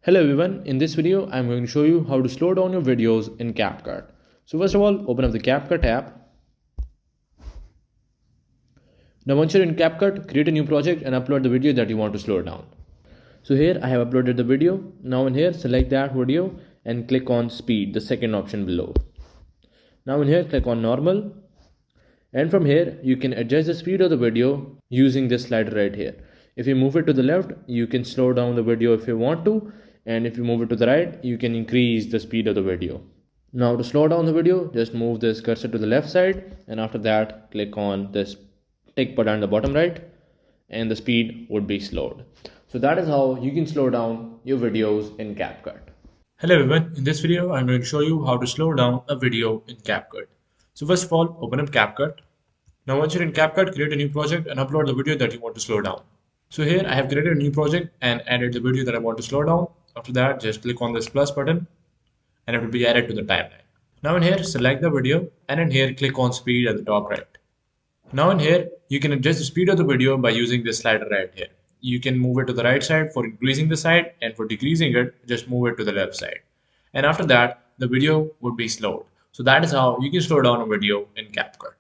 Hello everyone, in this video I'm going to show you how to slow down your videos in CapCut. So first of all, open up the CapCut app. Now once you're in CapCut, create a new project and upload the video that you want to slow down. So here I have uploaded the video. Now in here select that video and click on speed, the second option below. Now in here click on normal, and from here you can adjust the speed of the video using this slider right here. If you move it to the left, you can slow down the video if you want to, and if you move it to the right, you can increase the speed of the video. Now to slow down the video, just move this cursor to the left side, and after that click on this tick button on the bottom right, and the speed would be slowed. So that is how you can slow down your videos in CapCut. Hello everyone, in this video I'm going to show you how to slow down a video in CapCut. So first of all, open up CapCut. Now once you're in CapCut, create a new project and upload the video that you want to slow down. So here I have created a new project and added the video that I want to slow down. After that, just click on this plus button and it will be added to the timeline. Now in here, select the video and in here click on speed at the top right. Now in here, you can adjust the speed of the video by using this slider right here. You can move it to the right side for increasing the side, and for decreasing it, just move it to the left side. And after that, the video would be slowed. So that is how you can slow down a video in CapCut.